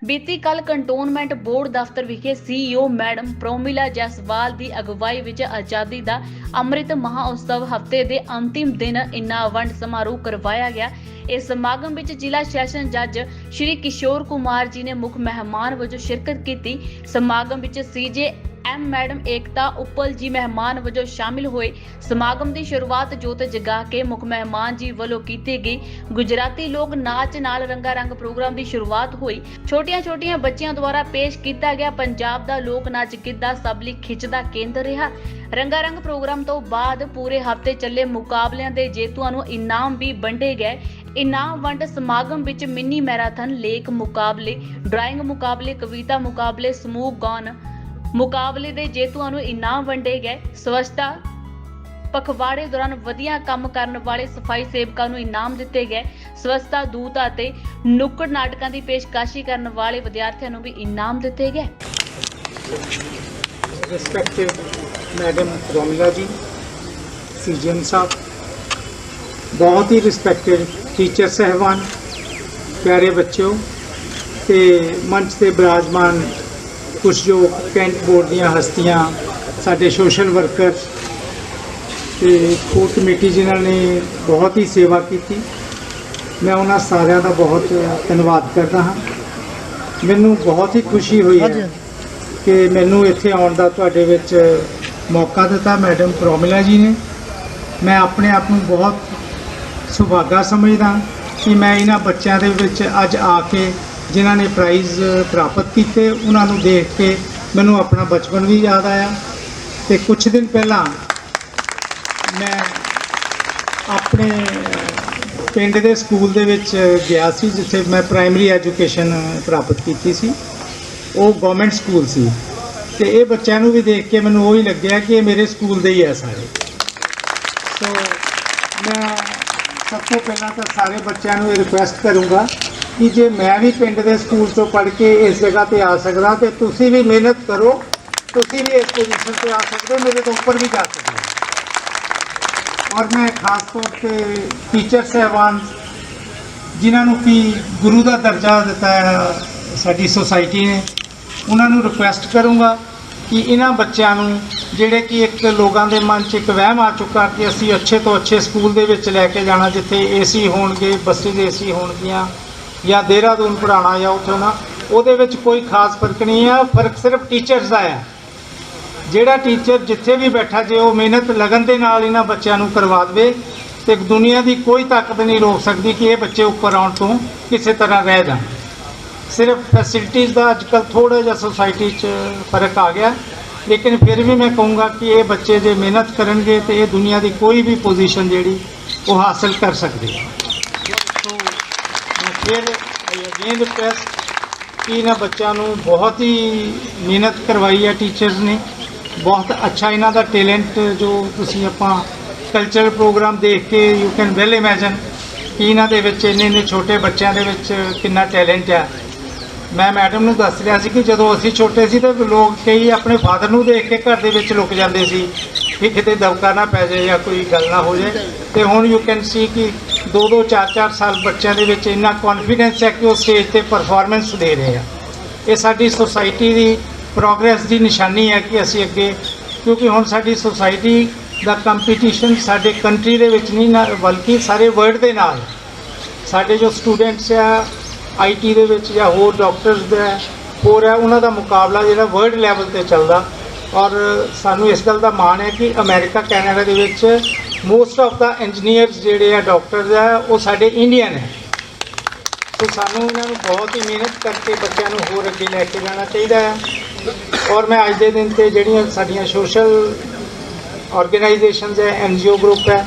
बीती कल cantonment board दफ्तर विखे CEO मैडम प्रोमिला जैसवाल की अगवाई विच आज़ादी का अमृत महोत्सव हफ्ते के अंतिम दिन इनाम वंड समारोह करवाया गया। इस समागम विच जिला सैशन जज श्री किशोर कुमार जी ने मुख मेहमान वजों शिरकत की। समागम विच CJ M मैडम एकता उपल जी मेहमान वजों शामिल हुए। समागम की शुरुआत जोत जगा के मुख मेहमान जी वालों की गई। गुजराती लोक नाच नाल रंगारंग प्रोग्राम की शुरुआत हुई। छोटिया छोटिया बच्चियों द्वारा पेश किया गया पंजाब का लोक नाच गिद्धा सब लई खिच दा केंद्र रहा। रंगारंग प्रोग्राम तो बाद पूरे हफ्ते चले मुकाबलियां दे जेतुआं नूं इनाम भी वंडे गए। इनाम वंड समागम विच मिनी मैराथन, लेख मुकाबले, ड्राइंग मुकाबले, कविता मुकाबले, समूह गान मुकाबले दे जेतुआं नूं इनाम वंडे गए। स्वच्छता पखवाड़े दौरान वधिया काम करन वाले सफाई सेवकां नूं इनाम दिते गए। स्वच्छता दूत ਅਤੇ नुक्कड़ नाटकां दी पेशकशी करन वाले विद्यार्थियों नूं भी इनाम दिते गए। रिस्पेक्टिव मैडम प्रोमिला जी, CGM साहब, बहुत ही रिस्पेक्टेड टीचर साहबान, प्यारे बच्चों ते मंच से विराजमान कुछ जो कैंट बोर्ड ਦੀਆਂ हस्तियां, साडे सोशल वर्कर ते कोर कमेटी जिन्हां ने बहुत ही सेवा की। मैं उन्हां सारिਆਂ ਦਾ बहुत धन्यवाद करदा हाँ। मैनूं बहुत ही खुशी हुई है कि मैनूं इत्थे आउण दा तुहाडे विच मौका दिता मैडम प्रोमिला जी ने। मैं अपने आप नूं बहुत सुभागा समझदा कि मैं इन्हां बच्चों दे विच अज आके जिन्हां ने प्राइज़ प्राप्त किए उन्हां नूं देख के मैनूं अपना बचपन भी याद आया। तो कुछ दिन पहला मैं अपने पिंड के स्कूल दे विच गया सी जिथे मैं प्राइमरी एजुकेशन प्राप्त की सी। वो गवर्नमेंट स्कूल सी ते ये बच्चों नूं भी देख के मैनूं वही लग्या कि मेरे स्कूल दे ही है सारे। तो मैं सब तो पहला तो सारे बच्चों नूं रिक्वेस्ट करूँगा कि जे मैं भी पिंड के स्कूल तो पढ़ के इस जगह पर आ सकदा तो तुसीं भी मेहनत करो, तुसीं भी इस पोजीशन पर आ सकते हो, मेरे तो ऊपर भी जा सकते हो। और मैं खास तौर पर टीचर साहबान जिन्होंने कि गुरु का दर्जा दिता है साडी सोसाइटी ने, उन्होंने रिक्वेस्ट करूँगा कि इन्हां बच्चों जिहड़े कि एक लोगों के मन च एक वहम आ चुका कि असी अच्छे तो अच्छे स्कूल दे विच लैके जाना जिथे AC होणगे, बसिस AC होणगियां या देहरादून पढ़ाना या उत्थे ना, उहदे विच कोई खास फर्क नहीं है। फर्क सिर्फ टीचर्स का है। ਜਿਹੜਾ टीचर जिथे भी बैठा जे वो मेहनत लगन के नाल इन्हां बच्चों नूं करवा दे तो दुनिया की कोई ताकत नहीं रोक सकती कि ये बच्चे उपर आउण तो किसी तरह रह जाए। सिर्फ फैसिलिटीज़ का अजकल थोड़ा जिहा सोसाइटी च फर्क आ गया, लेकिन फिर भी मैं कहूँगा कि ये बच्चे जो मेहनत करेंगे तो ये दुनिया की कोई भी पोजीशन जिहड़ी वो हासिल कर सकते हैं। तो मैं फिर अगेन रिक्वेस्ट कि इन्हां बच्चों नूं बहुत ही मेहनत करवाई है टीचर्स ने। बहुत अच्छा इन्हां दा टैलेंट जो तुसीं आपां कल्चरल प्रोग्राम देख के यू कैन वैल इमेजिन कि इन्हां दे विच इन्ने छोटे बच्चों के विच कितना टैलेंट है। मैं मैडम नूं दस रहा सी कि जदों असीं छोटे सी तो लोग कई अपने फादर नूं देख के घर दे विच लुक जांदे सी कि किते दबका ना पै जाए या कोई गल ना हो जाए। तो हुण यू कैन सी कि 2-2, 4-4 साल बच्चों के विच इन्ना कॉन्फिडेंस है कि वो स्टेज पर परफॉर्मेंस दे रहे हैं। ये साडी सोसाइटी की प्रोग्रेस की निशानी है कि असी अगे, क्योंकि हुण साडी सोसाइटी का कंपीटीशन साडे कंट्री दे विच नहीं ना बल्कि सारे वर्ल्ड के नाल साडे जो स्टूडेंट्स आ IT दे विच या होर डॉक्टर्स दे होर है उन्हां दा मुकाबला जिहड़ा वर्ल्ड लैवल ते चलदा। और सानू इस गल का माण है कि America Canada they which most of the engineers जिहड़े आ डॉक्टर्स है वो साडे इंडियन है। तो सानू इन्हां नूं बहुत ही मेहनत करके बच्चों नूं होर अगे लैके जाना चाहिए है। और मैं अज के दिन ते जिहड़ियां साडीआं सोशल ऑर्गेनाइजेशनस है, NGO ग्रुप है,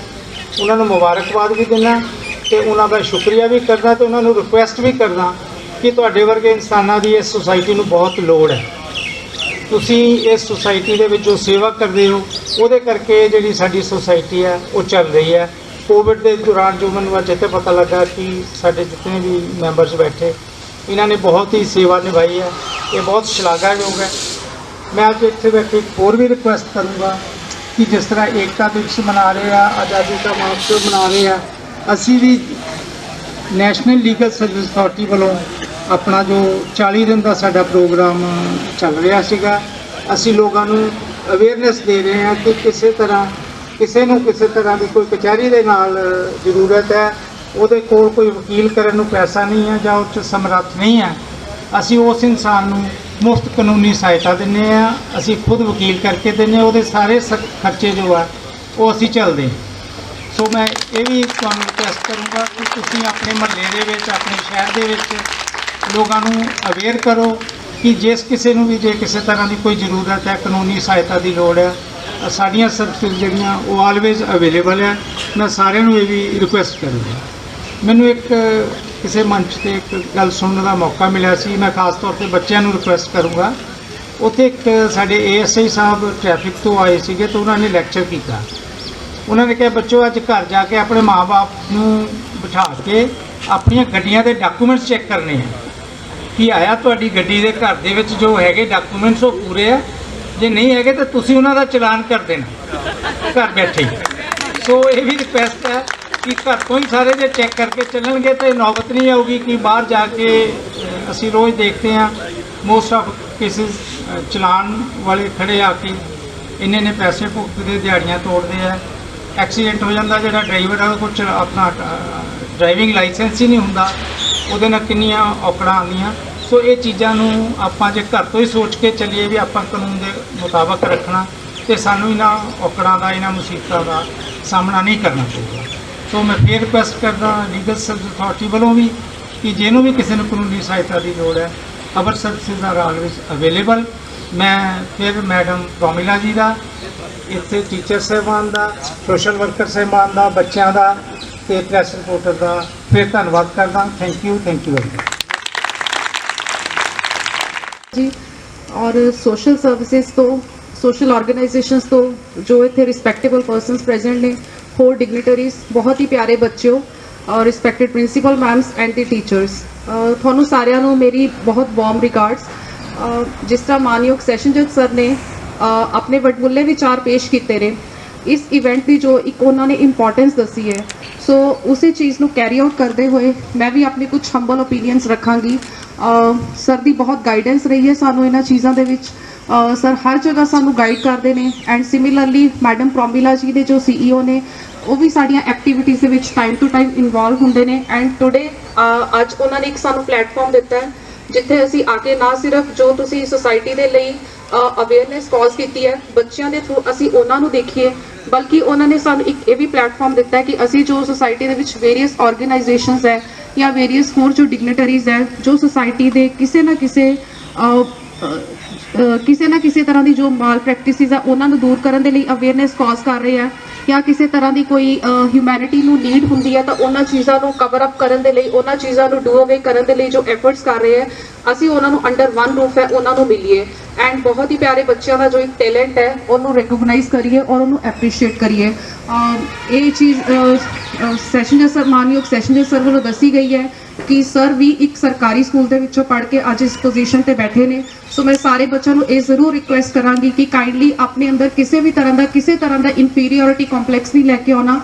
उन्होंने मुबारकबाद भी देना तो उन्होंने शुक्रिया भी करना तो उन्होंने रिक्वेस्ट भी करना कि तुहाडे वर्गे इंसानां दी इस सोसाइटी नूं बहुत लोड़ है। तुसीं इस सोसाइटी दे विच जो सेवा करदे हो उहदे करके जिहड़ी साडी सोसाइटी है वो चल रही है। कोविड के दौरान जो मैनूं अज इत्थे पता लगा कि साडे जितने भी मैंबर्स बैठे इन्होंने बहुत ही सेवा निभाई है। ये बहुत शलाघायोग है। मैं अज इत्थे बैठे एक होर भी रिक्वेस्ट करूँगा कि जिस तरह एकता दिवस मना रहे हैं, आज़ादी का महोत्सव मना रहे हैं, असी भी नैशनल लीगल सर्विस अथॉरिटी वालों अपना जो 40 दिन का साडा प्रोग्राम चल रहा सीगा, असी लोगों को अवेयरनेस दे रहे हैं कि किसी तरह किसी नूं किसी तरह की कोई कचहरी के नाल जरूरत है, उहदे कोल कोई वकील करन नूं पैसा नहीं है जां उस समर्थ नहीं है, असी उस इंसान नूं मुफ्त कानूनी सहायता दिंदे आ, असी खुद वकील करके दिंदे, उहदे सारे खर्चे जो है वो असी चलदे। सो मैं ये भी तुहानूं रिक्वेस्ट करूँगा कि तुसीं अपने महल्ले दे विच, अपने शहर दे विच लोगों को अवेयर करो कि जिस किसी भी जे किसी तरह की कोई जरूरत है, कानूनी सहायता की लोड़ है, साड़ियाँ सर्विस जड़ियाँ वो ऑलवेज अवेलेबल है। मैं सारे ये भी रिक्वेस्ट करूँगा। मैनू एक किसी मंच से एक गल सुनने का मौका मिला सी, मैं खास तौर पर बच्चों को रिक्वेस्ट करूँगा। उत्थे एक साडे ASI साहब ट्रैफिक तो आए थे, तो उन्होंने लैक्चर किया। उन्होंने कहा बच्चों अज घर जाके अपने माँ बाप को बिठा के अपन गड्डियां के डॉकूमेंट्स चैक करने हैं कि आया तुहाडी गड्डी के घर दे विच जो है डॉकूमेंट्स वो पूरे है, जे नहीं है तो तुसीं उन्हां दा चलान कर देना घर बैठे ही। सो ये भी रिक्वेस्ट है कि घर तो ही सारे जो चैक करके चलणगे तो नौबत नहीं आऊगी कि बाहर जाके असी रोज़ देखते हैं मोस्ट ऑफ केसेस चलान वाले खड़े आके इन्ने पैसे भुगतते, दिहाड़ियाँ तोड़ते हैं, एक्सीडेंट हो जाता, जो ड्राइवर है कुछ अपना ड्राइविंग लाइसेंस ही नहीं होंदा, उहदे नाल किन्नियां औकड़ां आउंदियां। सो ये चीज़ों आपां जे घर तो ही सोच के चलीए भी आपां कानून के मुताबक रखना, तो सानूं इन्हां औकड़ां दा, इन्हां मुसीबतां का सामना नहीं करना पड़ेगा। तो मैं फिर रिक्वेस्ट करदा लीगल सर्विस अथॉरिटी वालों भी कि जिन्हों भी किसी ने कानूनी सहायता की लोड़ है, अवर सर्विसिज आर ऑलवेज अवेलेबल। मैं फिर मैडम प्रोमिला जी का, इत्थे टीचर साहबान का, सोशल वर्कर साहबान का, बच्चों का ते प्रैस रिपोर्टर का फिर धन्यवाद करदा। थैंक यू वेरी मच जी। और सोशल सर्विसेज तो सोशल ऑर्गेनाइजेशंस तो जो इतने रिस्पैक्टेबल पर्सनस प्रेजेंट ने, होर डिग्निटरीज, बहुत ही प्यारे बच्चों और respected principal ma'ams and the teachers, थोनों सारिਆਂ ਨੂੰ मेरी बहुत वार्म रिगार्ड्स। जिस तरह मानयोग सैशन जज सर ने अपने वटमुले विचार पेश किए ने, इस इवेंट की जो एक उन्होंने इंपॉर्टेंस दसी है, सो उसी चीज़ को कैरी आउट करते हुए मैं भी अपनी कुछ हंबल ओपीनियंस रखांगी। सर की बहुत गाइडेंस रही है सानू इन्हां चीज़ों के विच, सर हर जगह सानू गाइड करते हैं। एंड सिमिलरली मैडम प्रोमिला जी ने जो CEO ने वो भी साड़ियाँ एक्टिविटीज़ के टाइम टू टाइम इनवॉल्व होंगे ने। एंड टुडे अज उन्होंने एक सानू प्लेटफॉर्म दिता है जिथे असी आके ना सिर्फ जो तुसी सोसाइटी के लिए अवेयरनेस कॉज की है बच्चों के थ्रू असी उन्होंने देखिए, बल्कि उन्होंने सानू एक ये भी प्लेटफॉर्म दिता है कि असी जो सोसाइटी के विच वेरीअस ऑर्गेनाइजेशंस है या वेरीअस होर जो डिग्निटरीज है जो सोसाइटी के किसी ना किसी तरह की जो माल प्रैक्टिसिस है उन्होंने दूर करने के लिए अवेयरनेस कॉज कर रहे हैं, या किसी तरह की कोई ह्यूमैनिटी नू नीड होंगी है तो उन्होंने चीज़ों को कवर अप करने के लिए, उन्होंने चीज़ों को डू अवे करने के लिए जो एफर्ट्स कर रहे हैं, असी उन्होंने अंडर वन रूफ है उन्होंने मिलीए। एंड बहुत ही प्यारे बच्चों का जो एक टैलेंट है उन्होंने रिकोगनाइज करिए और उन्होंने एप्रीशिएट करिए। ये चीज़ सैशन जज सर, मानयोग सैशन जज सर वालों दसी गई है कि सर भी एक सरकारी स्कूल के विचों पढ़ के अज इस पोजीशन पर बैठे ने। सो मैं सारे बच्चों को ये जरूर रिक्वेस्ट करांगी कि काइंडली अपने अंदर किसी तरह का इनफीरियोरिटी कॉम्पलैक्स नहीं लैके आना।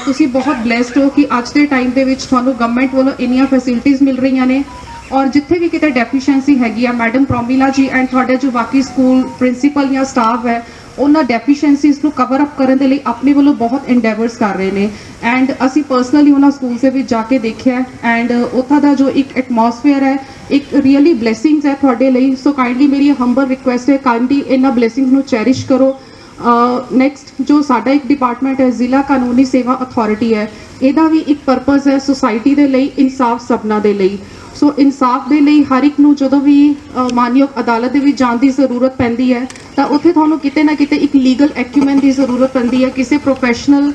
तुसी बहुत ब्लैसड हो कि अज के टाइम के विच तुहानू गवर्नमेंट वालों इन्नियां फैसिलिटीज़ मिल रही ने, और जिथे भी कितने डेफिशिएंसी हैगी मैडम प्रोमिला जी एंड थोड़े जो बाकी स्कूल प्रिंसीपल या स्टाफ है उन्होंने डेफिशिएंसीज़ को कवर अप करने के लिए अपने वालों बहुत इंडेवर्स कर रहे हैं। एंड असी पर्सनली उन्होंने स्कूल से भी जाके देखा एंड उत्थों का जो एक एटमोसफेयर है एक रियली ब्लैसिंग्स है थोड़े लिए। सो काइंडली मेरी हंबल रिक्वेस्ट है काइंडली इन्होंने ब्लैसिंग्स को चैरिश करो। नैक्सट जो साडा एक डिपार्टमेंट है जिला कानूनी सेवा अथॉरिटी है, ਇਹਦਾ भी एक परपज़ है सोसाइटी के लिए इंसाफ सबना के लिए। सो इंसाफ के लिए हर एक नूं जदों भी मानयोग अदालत दे विच जाण दी जरूरत पैंदी है तो उत्थे तुहानूं किते ना किते एक लीगल एक्यूमेंट की जरूरत पैंदी है, किसी प्रोफैशनल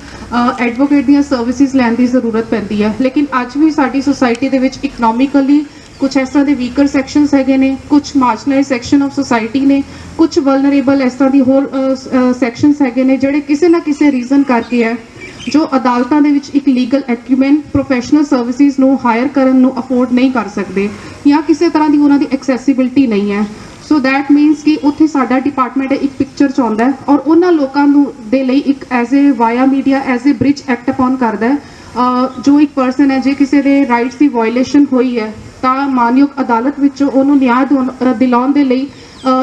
एडवोकेट दी सर्विसिज लैण की जरूरत पैंदी है। लेकिन अज भी साडी सोसाइटी दे विच इकनॉमिकली कुछ इस तरह के वीकर सैक्शनस है ने, कुछ मार्जनलाइज सैक्शन ऑफ सोसाइटी ने, कुछ वलनरेबल इस तरह की होर सैक्शनस है ने जिहड़े किसी ना किसी रीजन करके है ਜੋ ਅਦਾਲਤਾਂ ਦੇ ਵਿੱਚ ਇੱਕ ਲੀਗਲ ਐਕਿਊਮੈਨ ਪ੍ਰੋਫੈਸ਼ਨਲ ਸਰਵਿਸਿਜ਼ ਨੂੰ ਹਾਇਰ ਕਰਨ ਨੂੰ ਅਫੋਰਡ ਨਹੀਂ ਕਰ ਸਕਦੇ ਜਾਂ ਕਿਸੇ ਤਰ੍ਹਾਂ ਦੀ ਉਹਨਾਂ ਦੀ ਐਕਸੈਸਿਬਿਲਿਟੀ ਨਹੀਂ ਹੈ। ਸੋ ਦੈਟ ਮੀਨਸ ਕਿ ਉੱਥੇ ਸਾਡਾ ਡਿਪਾਰਟਮੈਂਟ ਇੱਕ ਪਿਕਚਰ 'ਚ ਆਉਂਦਾ ਹੈ ਔਰ ਉਹਨਾਂ ਲੋਕਾਂ ਨੂੰ ਦੇ ਲਈ ਇੱਕ as a via media as a bridge act upon ਕਰਦਾ ਹੈ। ਜੋ ਇੱਕ ਪਰਸਨ ਹੈ ਜੇ ਕਿਸੇ ਦੇ ਰਾਈਟਸ ਦੀ ਵਾਇਲੇਸ਼ਨ ਹੋਈ ਹੈ ਤਾਂ ਮਾਨਯੋਗ ਅਦਾਲਤ ਵਿੱਚੋਂ ਉਹਨੂੰ ਨਿਆਂ ਦਿਲਾਉਣ ਦੇ ਲਈ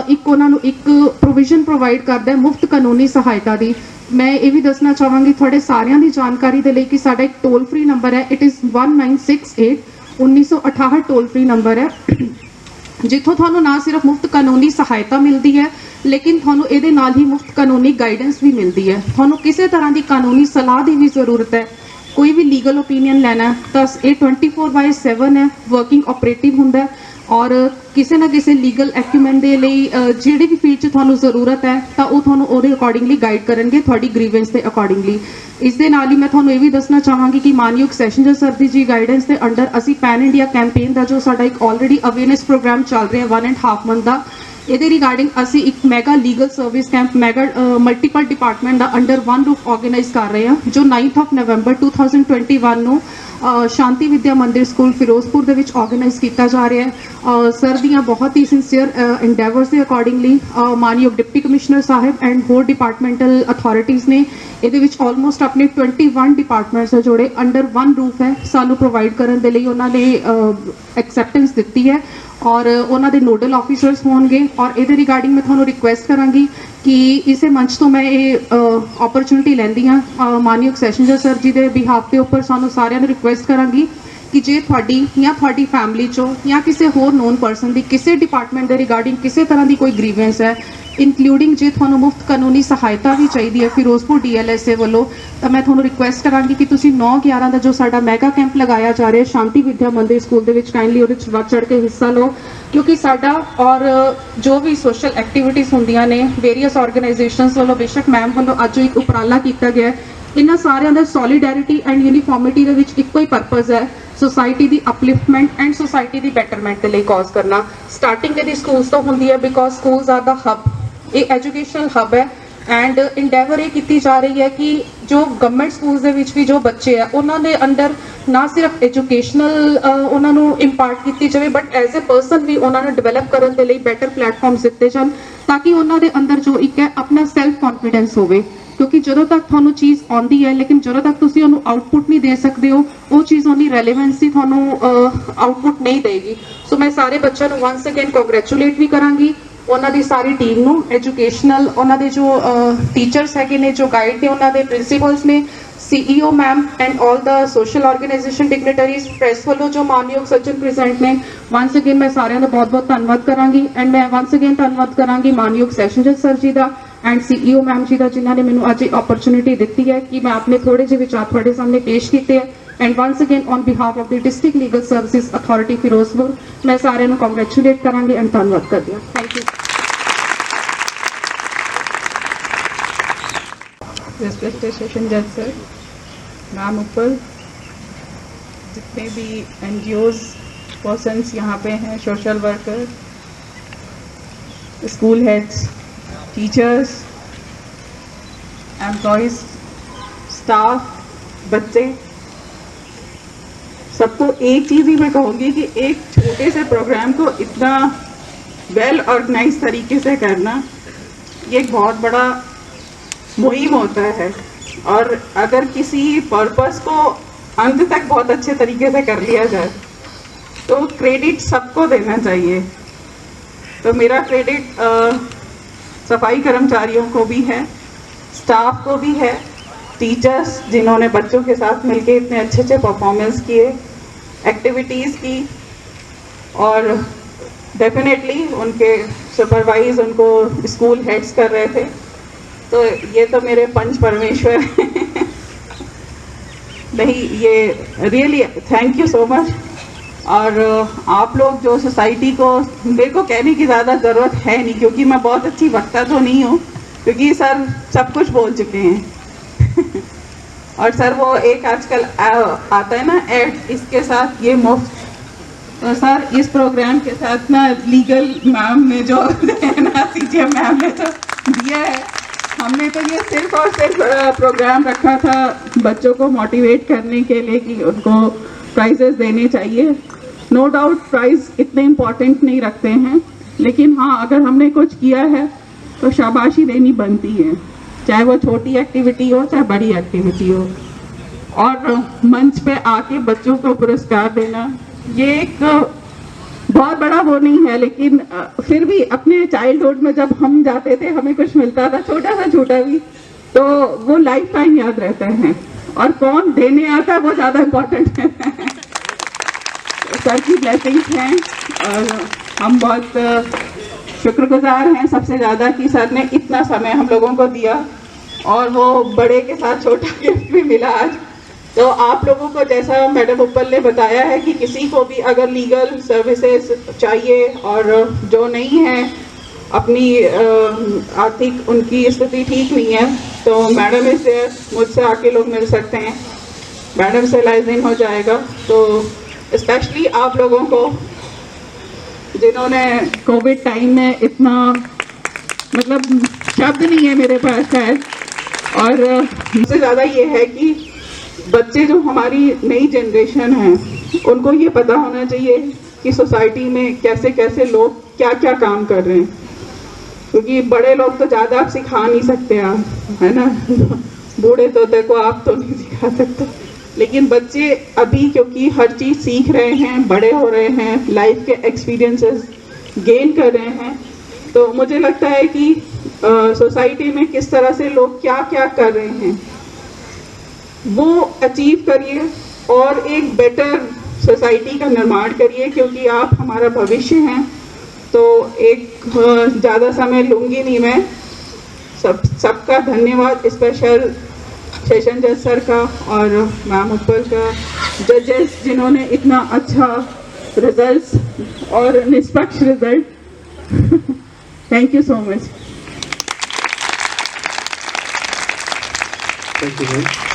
ਇੱਕ ਉਹਨਾਂ ਨੂੰ ਇੱਕ ਪ੍ਰੋਵੀਜ਼ਨ ਪ੍ਰੋਵਾਈਡ ਕਰਦਾ ਹੈ ਮੁਫਤ ਕਾਨੂੰਨੀ ਸਹਾਇਤਾ ਦੀ। ਮੈਂ ਇਹ ਵੀ ਦੱਸਣਾ ਚਾਹਾਂਗੀ ਤੁਹਾਡੇ ਸਾਰਿਆਂ ਦੀ ਜਾਣਕਾਰੀ ਦੇ ਲਈ ਕਿ ਸਾਡਾ ਇੱਕ ਟੋਲ ਫ੍ਰੀ ਨੰਬਰ ਹੈ, it is 1968 1968 toll free number ਹੈ, ਜਿੱਥੋਂ ਤੁਹਾਨੂੰ ਨਾ ਸਿਰਫ ਮੁਫਤ ਕਾਨੂੰਨੀ ਸਹਾਇਤਾ ਮਿਲਦੀ ਹੈ ਲੇਕਿਨ ਤੁਹਾਨੂੰ ਇਹਦੇ ਨਾਲ ਹੀ ਮੁਫਤ ਕਾਨੂੰਨੀ ਗਾਈਡੈਂਸ ਵੀ ਮਿਲਦੀ ਹੈ। ਤੁਹਾਨੂੰ ਕਿਸੇ ਤਰ੍ਹਾਂ ਦੀ ਕਾਨੂੰਨੀ ਸਲਾਹ ਦੀ ਵੀ ਜ਼ਰੂਰਤ ਹੈ, ਕੋਈ ਵੀ ਲੀਗਲ ਓਪੀਨੀਅਨ ਲੈਣਾ ਤਾਂ ਇਹ 24/7 ਹੈ, ਵਰਕਿੰਗ ਆਪਰੇਟਿਵ ਹੁੰਦਾ ਹੈ ਔਰ ਕਿਸੇ ਨਾ ਕਿਸੇ ਲੀਗਲ ਐਕਿਊਮੈਨ ਦੇ ਲਈ ਜਿਹੜੀ ਵੀ ਫੀਲਡ 'ਚ ਤੁਹਾਨੂੰ ਜ਼ਰੂਰਤ ਹੈ ਤਾਂ ਉਹ ਤੁਹਾਨੂੰ ਉਹਦੇ ਅਕੋਰਡਿੰਗਲੀ ਗਾਈਡ ਕਰਨਗੇ ਤੁਹਾਡੀ ਗ੍ਰੀਵੈਂਸ ਦੇ ਅਕੋਰਡਿੰਗਲੀ। ਇਸ ਦੇ ਨਾਲ ਹੀ ਮੈਂ ਤੁਹਾਨੂੰ ਇਹ ਵੀ ਦੱਸਣਾ ਚਾਹਾਂਗੀ ਕਿ ਮਾਨਯੋਗ ਸੈਸ਼ਨ ਜੱਜ ਸਰ ਦੀ ਜੀ ਗਾਈਡੈਂਸ ਦੇ ਅੰਡਰ ਅਸੀਂ ਪੈਨ ਇੰਡੀਆ ਕੈਂਪੇਨ ਦਾ ਜੋ ਸਾਡਾ ਇੱਕ ਆਲਰੇਡੀ ਅਵੇਅਰਨੈਸ ਪ੍ਰੋਗਰਾਮ ਚੱਲ ਰਿਹਾ 1.5 ਮੰਥ ਦਾ, ਇਹਦੇ ਰਿਗਾਰਡਿੰਗ ਅਸੀਂ ਇੱਕ mega legal service camp mega multiple department ਦਾ ਅੰਡਰ ਵਨ ਰੂਫ ਆਰਗੇਨਾਈਜ਼ ਕਰ ਰਹੇ ਹਾਂ ਜੋ 9 ਨਵੰਬਰ 2021 ਨੂੰ ਸ਼ਾਂਤੀ ਵਿਦਿਆ ਮੰਦਿਰ ਸਕੂਲ ਫਿਰੋਜ਼ਪੁਰ ਦੇ ਵਿੱਚ ਆਰਗੇਨਾਈਜ਼ ਕੀਤਾ ਜਾ ਰਿਹਾ ਹੈ। ਸਰ ਦੀਆਂ ਬਹੁਤ ਹੀ ਸਿੰਸੀਅਰ ਇੰਡੇਵਰਸ ਦੇ ਅਕੋਰਡਿੰਗਲੀ ਮਾਨਯੋਗ ਡਿਪਟੀ ਕਮਿਸ਼ਨਰ ਸਾਹਿਬ ਐਂਡ ਹੋਰ ਡਿਪਾਰਟਮੈਂਟਲ ਅਥਾਰਟੀਜ਼ ਨੇ ਇਹਦੇ ਵਿੱਚ ਆਲਮੋਸਟ ਆਪਣੇ 21 ਡਿਪਾਰਟਮੈਂਟਸ ਹੈ ਜਿਹੜੇ ਅੰਡਰ ਵਨ ਰੂਫ ਹੈ ਸਾਨੂੰ ਪ੍ਰੋਵਾਈਡ ਕਰਨ ਦੇ ਲਈ ਉਹਨਾਂ ਨੇ ਐਕਸੈਪਟੈਂਸ ਦਿੱਤੀ ਹੈ ਔਰ ਉਹਨਾਂ ਦੇ ਨੋਡਲ ਆਫੀਸਰਸ ਹੋਣਗੇ। ਔਰ ਇਹਦੇ ਰਿਗਾਰਡਿੰਗ ਮੈਂ ਤੁਹਾਨੂੰ ਰਿਕੁਐਸਟ ਕਰਾਂਗੀ ਕਿ ਇਸੇ ਮੰਚ ਤੋਂ ਮੈਂ ਇਹ ਓਪਰਚੁਨਿਟੀ ਲੈਂਦੀ ਹਾਂ ਮਾਨਯੋਗ ਸੈਸ਼ਨ ਜੱਜ ਸਰ ਜੀ ਦੇ ਬਿਹਾਫ ਦੇ ਉੱਪਰ ਸਾਨੂੰ ਸਾਰਿਆਂ ਨੂੰ ਰਿਕੁਐਸਟ ਕਰਾਂਗੀ ਕਿ ਜੇ ਤੁਹਾਡੀ ਜਾਂ ਤੁਹਾਡੀ ਫੈਮਿਲੀ 'ਚੋਂ ਜਾਂ ਕਿਸੇ ਹੋਰ ਨੋਨ ਪਰਸਨ ਦੀ ਕਿਸੇ ਡਿਪਾਰਟਮੈਂਟ ਦੇ ਰਿਗਾਰਡਿੰਗ ਕਿਸੇ ਤਰ੍ਹਾਂ ਦੀ ਕੋਈ ਗ੍ਰੀਵੈਂਸ ਹੈ ਇਨਕਲੂਡਿੰਗ ਜੇ ਤੁਹਾਨੂੰ ਮੁਫਤ ਕਾਨੂੰਨੀ ਸਹਾਇਤਾ ਵੀ ਚਾਹੀਦੀ ਹੈ ਫਿਰੋਜ਼ਪੁਰ DLSA ਵੱਲੋਂ ਤਾਂ ਮੈਂ ਤੁਹਾਨੂੰ ਰਿਕੁਐਸਟ ਕਰਾਂਗੀ ਕਿ ਤੁਸੀਂ 9/11 ਦਾ ਜੋ ਸਾਡਾ ਮੈਗਾ ਕੈਂਪ ਲਗਾਇਆ ਜਾ ਰਿਹਾ ਸ਼ਾਂਤੀ ਵਿਦਿਆ ਮੰਦਿਰ ਸਕੂਲ ਦੇ ਵਿੱਚ ਕਾਈਂਡਲੀ ਉਹਦੇ 'ਚ ਵੱਧ ਚੜ੍ਹ ਕੇ ਹਿੱਸਾ ਲਓ ਕਿਉਂਕਿ ਸਾਡਾ ਔਰ ਜੋ ਵੀ ਸੋਸ਼ਲ ਐਕਟੀਵਿਟੀਜ਼ ਹੁੰਦੀਆਂ ਨੇ ਵੇਰੀਅਸ ਆਰਗੇਨਾਈਜੇਸ਼ਨਸ ਵੱਲੋਂ ਬੇਸ਼ੱਕ ਮੈਮ ਵੱਲੋਂ ਅੱਜ ਇੱਕ ਉਪਰਾਲਾ ਕੀਤਾ ਗਿਆ ਇਹਨਾਂ ਸਾਰਿਆਂ ਦਾ ਸੋਲੀਡੈਰਿਟੀ ਐਂਡ ਯੂਨੀਫਾਰਮਿਟੀ ਦੇ ਵਿੱਚ ਇੱਕੋ ਹੀ ਪਰਪਸ ਹੈ society the upliftment and society the betterment के लिए कॉज करना। स्टार्टिंग यदि स्कूल्स तो होंगी है because schools are the hub, ये एजुकेशनल हब है एंड इंडेवर ये की जा रही है कि जो गवर्नमेंट स्कूल्स दे विच भी जो बच्चे है उन्होंने अंडर ना सिर्फ एजुकेशनल उन्होंने इंपार्ट की जाए बट एज ए पर्सन भी उन्होंने डिवेलप करने के लिए बेटर प्लेटफॉर्म्स दिते जान ताकि उन्होंने अंदर जो एक है अपना सैल्फ कॉन्फिडेंस होवे क्योंकि जो तक थानू चीज़ आती है लेकिन जो तक तुसी उन्हें आउटपुट नहीं दे सकते हो वो चीज़ उन्नी रेलेवेंसी थानू आउटपुट नहीं देगी। सो मैं सारे बच्चों को वंस अगेन कॉन्ग्रेचुलेट भी करांगी उन्हों की सारी टीम नू एजुकेशनल उन्होंने जो टीचर्स है ने जो गाइड ने उन्होंने प्रिंसीपल्स ने CEO ma'am and all the social organisation dignitaries press वालों जो मानयोग सचिन प्रेजेंट ने वंस अगेन मैं सारे का बहुत बहुत धन्यवाद करांगी एंड मैं वंस अगेन धन्यवाद करांगी मानयोग सैशन जज सर जी का एंड CEO मैम जी का जिन्होंने मैंने अज अपॉर्चुनिटी दी है कि मैं अपने थोड़े जे विचार थोड़े सामने पेश किए and once again on behalf of the district legal services authority Firozpur मैं सारे कॉन्ग्रेचुलेट करांगी एंड धन्यवाद कर दिया। Thank you. रेस्पेक्टेड सेशन जज सर, मैम ऊपर जितने भी NGOs पर्सन्स यहाँ पे हैं, social worker, school heads, teachers, employees, staff, बच्चे, सबको एक चीज़ ही मैं कहूँगी कि एक छोटे से प्रोग्राम को इतना वेल ऑर्गेनाइज तरीके से करना ये एक बहुत बड़ा मुहिम होता है और अगर किसी पर्पस को अंत तक बहुत अच्छे तरीके से कर लिया जाए तो क्रेडिट सबको देना चाहिए। तो मेरा क्रेडिट सफाई कर्मचारियों को भी है, स्टाफ को भी है, टीचर्स जिन्होंने बच्चों के साथ मिलके इतने अच्छे अच्छे परफॉर्मेंस किए, एक्टिविटीज़ की और डेफिनेटली उनके सुपरवाइज उनको स्कूल हेड्स कर रहे थे। तो ये तो मेरे पंच परमेश्वर नहीं, ये really thank you so much. और आप लोग जो सोसाइटी को, मेरे को कहने की ज़्यादा ज़रूरत है नहीं क्योंकि मैं बहुत अच्छी वक्ता तो नहीं हूँ क्योंकि सर सब कुछ बोल चुके हैं और सर वो एक आजकल आता है ना ऐड, इसके साथ ये मुफ्त, तो सर इस प्रोग्राम के साथ ना लीगल मैम ने जो ना CJ मैम ने जो दिया है हमने तो ये सिर्फ और सिर्फ प्रोग्राम रखा था बच्चों को मोटिवेट करने के लिए कि उनको प्राइजेस देने चाहिए। नो डाउट प्राइज इतने इम्पोर्टेंट नहीं रखते हैं, लेकिन हाँ अगर हमने कुछ किया है तो शाबाशी देनी बनती है, चाहे वो छोटी एक्टिविटी हो चाहे बड़ी एक्टिविटी हो। और मंच पे आके बच्चों को पुरस्कार देना ये एक बहुत बड़ा वो नहीं है, लेकिन फिर भी अपने चाइल्डहुड में जब हम जाते थे हमें कुछ मिलता था छोटा सा छोटा भी, तो वो लाइफ टाइम याद रहता है। और कौन देने आता है वो ज़्यादा इम्पोर्टेंट है। सर की ब्लेसिंग्स हैं और हम बहुत शुक्रगुजार हैं सबसे ज़्यादा कि सर ने इतना समय हम लोगों को दिया और वो बड़े के साथ छोटा गिफ्ट भी मिला आज। तो आप लोगों को जैसा मैडम उपल ने बताया है कि किसी को भी अगर लीगल सर्विसेज चाहिए और जो नहीं है अपनी आर्थिक उनकी स्थिति ठीक नहीं है तो मैडम से मुझसे आके लोग मिल सकते हैं, मैडम से लाइजन हो जाएगा। तो स्पेशली आप लोगों को जिन्होंने कोविड टाइम में इतना मतलब शब्द नहीं है मेरे पास शायद, और सबसे ज़्यादा ये है कि बच्चे जो हमारी नई जनरेशन है उनको ये पता होना चाहिए कि सोसाइटी में कैसे कैसे लोग क्या क्या काम कर रहे हैं, क्योंकि बड़े लोग तो ज़्यादा आप सिखा नहीं सकते आप, है ना। बूढ़े तोते को आप तो नहीं सिखा सकते, लेकिन बच्चे अभी क्योंकि हर चीज़ सीख रहे हैं, बड़े हो रहे हैं, लाइफ के एक्सपीरियंसेस गेन कर रहे हैं, तो मुझे लगता है कि सोसाइटी में किस तरह से लोग क्या क्या कर रहे हैं वो अचीव करिए और एक बेटर सोसाइटी का निर्माण करिए, क्योंकि आप हमारा भविष्य हैं। तो एक ज़्यादा समय लूँगी नहीं मैं, सबका धन्यवाद, स्पेशल सेशन जज सर का और मैम उपल का, जजेस जिन्होंने इतना अच्छा रिजल्ट्स और निष्पक्ष result. Thank you so much. Thank you ma'am.